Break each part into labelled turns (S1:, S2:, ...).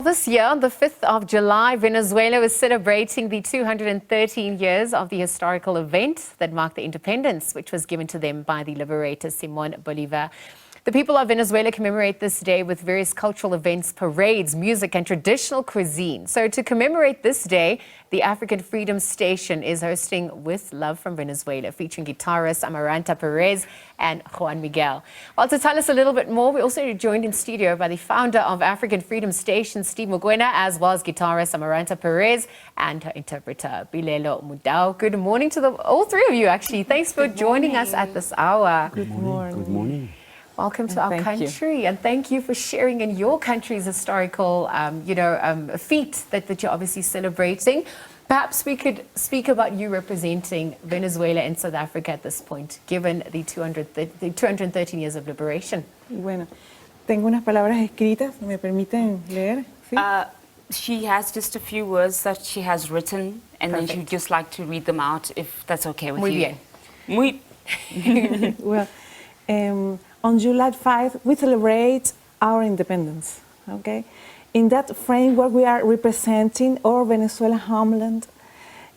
S1: This year, on the 5th of July, Venezuela is celebrating the 213 years of the historical event that marked the independence, which was given to them by the Liberator Simón Bolívar. The people of Venezuela commemorate this day with various cultural events, parades, music, and traditional cuisine. So to commemorate this day, the Afrikan Freedom Station is hosting With Love from Venezuela, featuring guitarist Amaranta Perez and Juan Miguel. Well, to tell us a little bit more, we're also joined in studio by the founder of Afrikan Freedom Station, Mokwena, as well as guitarist Amaranta Perez and her interpreter, Philelo Mudau. Good morning to all three of you, actually. Thanks for joining us at this hour.
S2: Good morning. Good morning.
S1: Welcome to our country, and thank you for sharing in your country's historical, feat that you're obviously celebrating. Perhaps we could speak about you representing Venezuela and South Africa at this point, given the 213 years of liberation.
S2: Bueno, tengo unas palabras escritas, ¿me permiten leer? ¿Sí?
S3: She has just a few words that she has written, and then she'd just like to read them out, if that's okay with
S1: Muy
S3: you.
S1: Bien.
S3: Muy.
S2: Well, on July 5th, we celebrate our independence, okay? In that framework, we are representing our Venezuela homeland,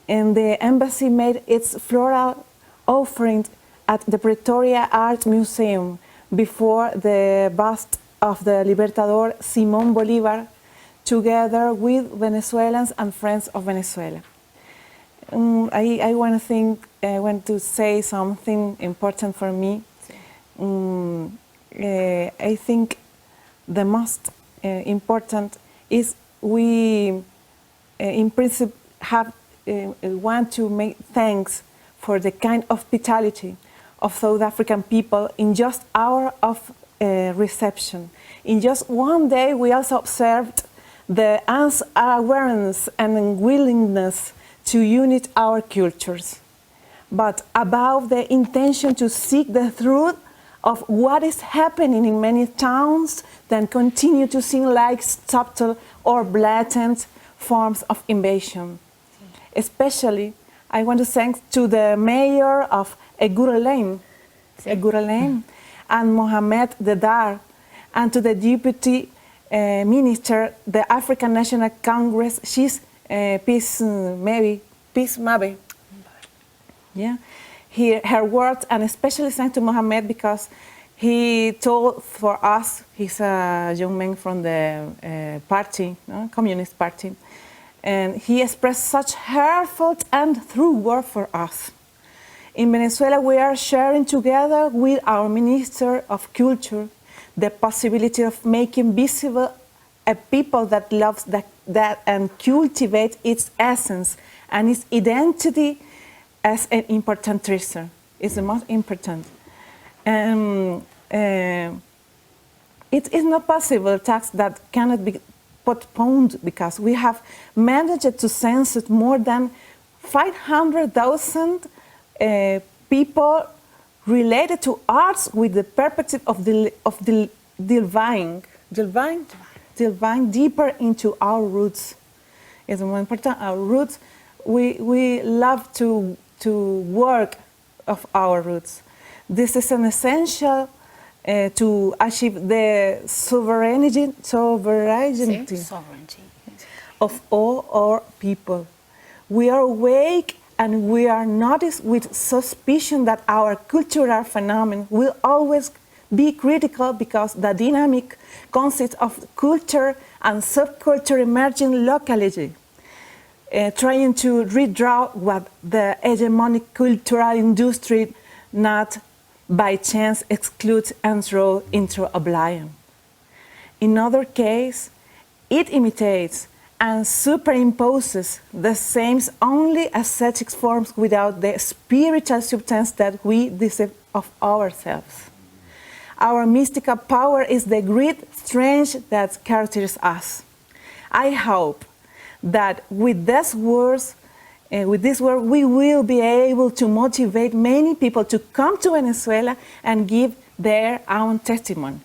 S2: and the embassy made its floral offering at the Pretoria Art Museum before the bust of the Libertador Simón Bolívar, together with Venezuelans and friends of Venezuela. I want to say something important for me. I think the most important is we, in principle, want to make thanks for the kind of hospitality of South African people in just hour of reception. In just one day, we also observed the awareness and willingness to unite our cultures, but above the intention to seek the truth of what is happening in many towns, then continue to seem like subtle or blatant forms of invasion. Especially, I want to thank to the mayor of Eguralem, and Mohamed Dedar, and to the deputy minister, the African National Congress, she's Peace Mabe. Yeah. Her words, and especially thanks to Mohamed because he told for us, he's a young man from the party, Communist Party, and he expressed such heartfelt and true word for us. In Venezuela, we are sharing together with our Minister of Culture the possibility of making visible a people that loves that and cultivate its essence and its identity as an important treasure. It's the most important. It is not possible tax that cannot be postponed because we have managed to census more than 500,000 people related to arts with the perspective of the divine deeper into our roots. It's more important, our roots. We love to work of our roots. This is an essential to achieve the sovereignty of all our people. We are awake and we are noticed with suspicion that our cultural phenomenon will always be critical because the dynamic consists of culture and subculture emerging locally. Trying to redraw what the hegemonic cultural industry not by chance excludes and throws into oblivion. In other case, it imitates and superimposes the same only aesthetic forms without the spiritual substance that we deserve of ourselves. Our mystical power is the great strength that characterizes us. I hope that with these words, we will be able to motivate many people to come to Venezuela and give their own testimony.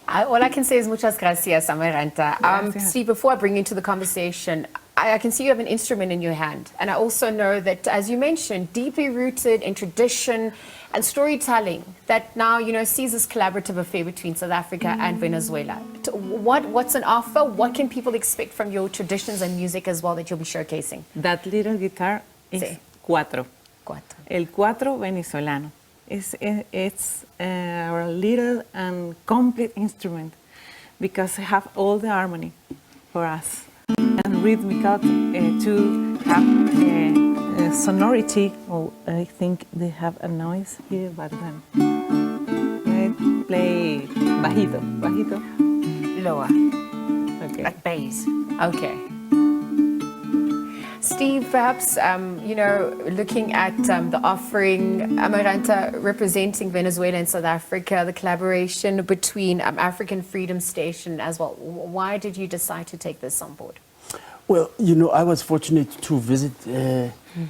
S1: All I can say is muchas gracias, Amaranta. Steve, before I bring you into the conversation, I can see you have an instrument in your hand. And I also know that, as you mentioned, deeply rooted in tradition and storytelling that now, sees this collaborative affair between South Africa and Venezuela. What's an offer? What can people expect from your traditions and music as well that you'll be showcasing?
S2: That little guitar is
S1: Sí.
S2: cuatro.
S1: Cuatro.
S2: El cuatro venezolano. It's our little and complete instrument because it have all the harmony for us and rhythmical to have a sonority. Oh, I think they have a noise here, but then I play bajito, bajito.
S3: Lower,
S2: Okay.
S3: like bass.
S1: Okay. Steve, perhaps, looking at the offering, Amaranta representing Venezuela and South Africa, the collaboration between Afrikan Freedom Station as well. Why did you decide to take this on board?
S4: Well, I was fortunate to visit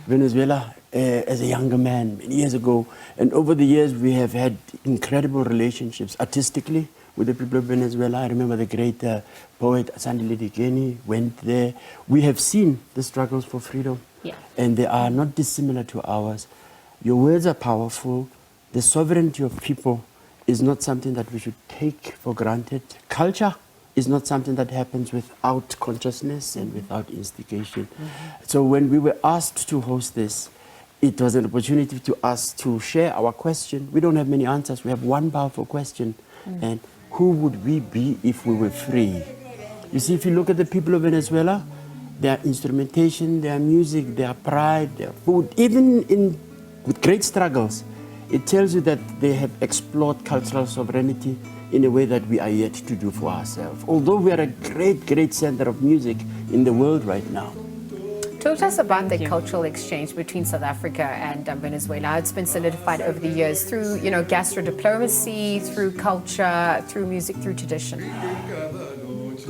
S4: Venezuela as a younger man many years ago. And over the years, we have had incredible relationships artistically with the people of Venezuela. I remember the great poet Sandy Lidigeni went there. We have seen the struggles for freedom, and they are not dissimilar to ours. Your words are powerful. The sovereignty of people is not something that we should take for granted. Culture is not something that happens without consciousness and without instigation. So when we were asked to host this, it was an opportunity to us to share our question. We don't have many answers. We have one powerful question. And who would we be if we were free? You see, if you look at the people of Venezuela, their instrumentation, their music, their pride, their food, even with great struggles, it tells you that they have explored cultural sovereignty in a way that we are yet to do for ourselves. Although we are a great, great center of music in the world right now.
S1: Talk to us about the cultural exchange between South Africa and Venezuela. It's been solidified over the years through, gastro-diplomacy, through culture, through music, through tradition.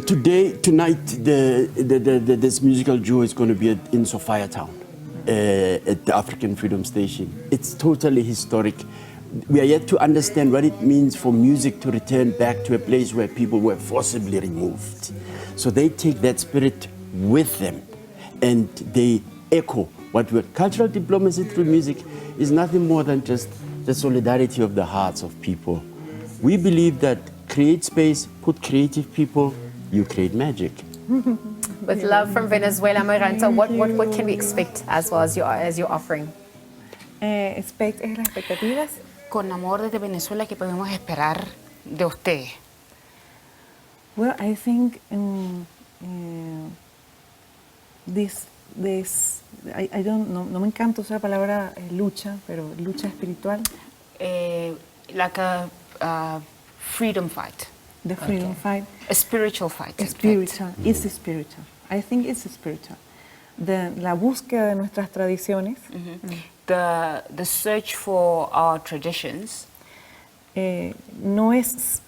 S4: Tonight, this musical duo is going to be in Sophia Town at the Afrikan Freedom Station. It's totally historic. We are yet to understand what it means for music to return back to a place where people were forcibly removed. So they take that spirit with them and they echo what cultural diplomacy through music is nothing more than just the solidarity of the hearts of people. We believe that create space, put creative people, you create magic.
S1: With love from Venezuela, Amaranta, what can we expect as well as your offering?
S2: Expectativas.
S3: Con amor desde Venezuela, ¿qué podemos esperar de usted?
S2: Well, I think I don't know, no me encanta usar la palabra lucha, pero lucha espiritual.
S3: Like a freedom fight.
S2: The freedom fight.
S3: A spiritual fight.
S2: Spiritual. It's spiritual. I think it's spiritual. La búsqueda de nuestras tradiciones.
S3: The search for our traditions
S2: no es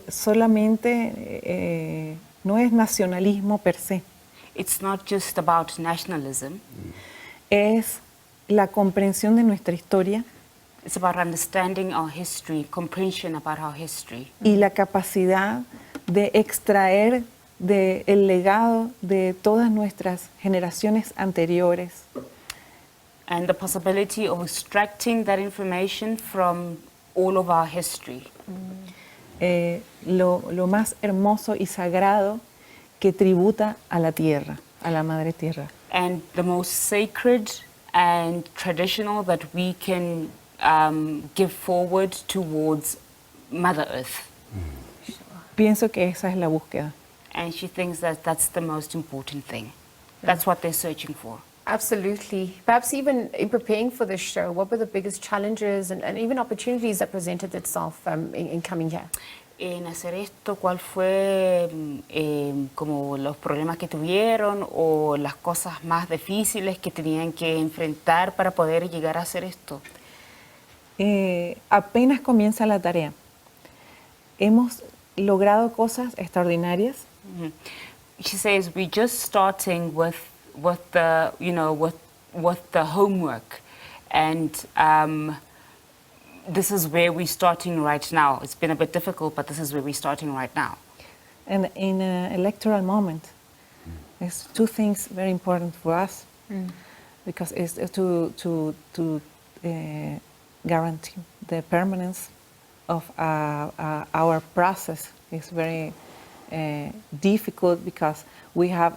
S2: solamente, no es nacionalismo per se.
S3: It's not just about nationalism.
S2: Es la comprensión de nuestra historia.
S3: It's about understanding our history, comprehension about our history.
S2: Y la capacidad de extraer el legado de todas nuestras generaciones anteriores.
S3: And the possibility of extracting that information from all of our history.
S2: Lo más hermoso y sagrado que tributa a la tierra, a la madre tierra.
S3: And the most sacred and traditional that we can give forward towards Mother Earth.
S2: Pienso que esa es la búsqueda.
S3: And she thinks that that's the most important thing. That's what they're searching for.
S1: Absolutely. Perhaps even in preparing for this show, what were the biggest challenges and even opportunities that presented itself in coming here?
S3: En hacer esto, ¿cuál fue como los problemas que tuvieron o las cosas más difíciles que tenían que enfrentar para poder llegar a hacer esto?
S2: Apenas comienza la tarea. Hemos logrado cosas extraordinarias.
S3: She says we're just starting with the homework, and this is where we're starting right now. It's been a bit difficult, but this is where we're starting right now.
S2: And in an electoral moment. It's two things very important for us because it's to guarantee the permanence of our process. It's very difficult because we have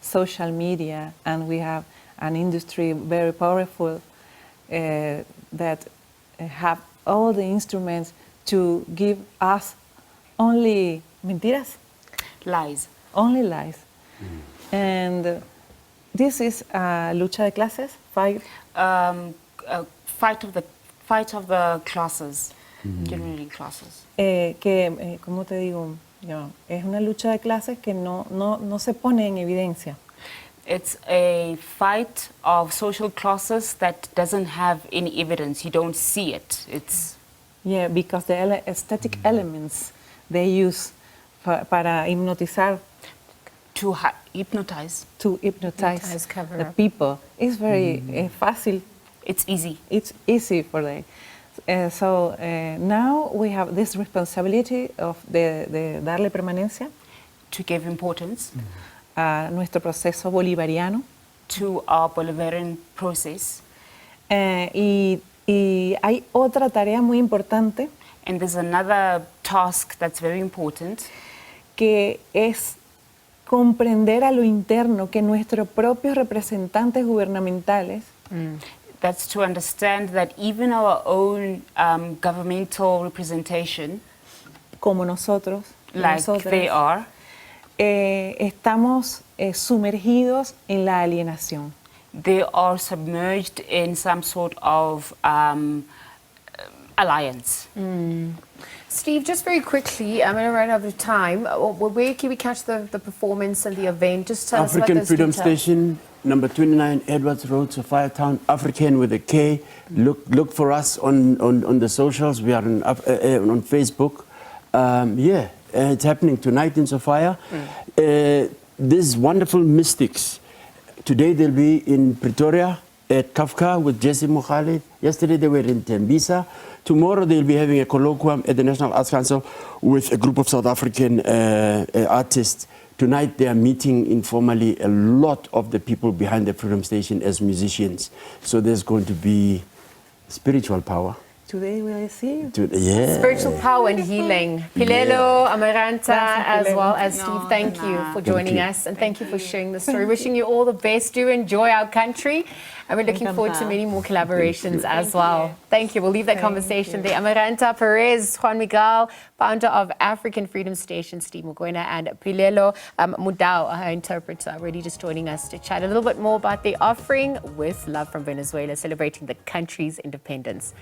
S2: social media and we have an industry very powerful that have all the instruments to give us only mentiras,
S3: Lies.
S2: only lies. And this is a lucha de clases, fight.
S3: Fight of the classes, generally classes.
S2: ¿Cómo te digo? Ya, es una lucha de clases que no se pone en evidencia.
S3: It's a fight of social classes that doesn't have any evidence. You don't see it. It's
S2: Yeah, because the aesthetic elements they use para hipnotizar,
S3: to hypnotize.
S2: to hypnotize
S1: Hypnotize, cover
S2: the
S1: up.
S2: people. It's very fácil.
S3: It's easy.
S2: It's easy for them. So now we have this responsibility of de darle permanencia
S3: To give importance
S2: a nuestro proceso bolivariano.
S3: to our Bolivarian process.
S2: Y hay otra tarea muy importante
S3: And there's another task that's very important,
S2: que es comprender a lo interno que nuestros propios representantes gubernamentales
S3: that's to understand that even our own governmental representation,
S2: como nosotros,
S3: like
S2: nosotras,
S3: they are,
S2: estamos sumergidos en la alienación.
S3: they are submerged in some sort of alliance.
S1: Steve, just very quickly, I'm going to run out of time. Where can we catch the performance and the event? Just tell us about
S4: Afrikan
S1: those
S4: Freedom
S1: details.
S4: Station, number 29 Edwards Road, Sophia Town, African with a K. Look for us on the socials. We are on Facebook. It's happening tonight in Sophia. These wonderful mystics. Today they'll be in Pretoria at Kafka with Jesse Mokhalid. Yesterday they were in Tembisa. Tomorrow they'll be having a colloquium at the National Arts Council with a group of South African artists. Tonight they are meeting informally a lot of the people behind the Freedom Station as musicians. So there's going to be spiritual power.
S2: Today we'll see.
S4: Yeah.
S1: Spiritual power and healing. Philelo, Amaranta, as
S2: Philelo.
S1: well as Steve, thank you for joining us and thank you for sharing the story. Wishing you all the best. Do enjoy our country. And we're looking forward to many more collaborations as well. Thank you. We'll leave that conversation there. Amaranta Perez, Juan Miguel, founder of Afrikan Freedom Station, Steve Mokwena, and Philelo Mudau, our interpreter, really just joining us to chat a little bit more about the offering with Love from Venezuela, celebrating the country's independence.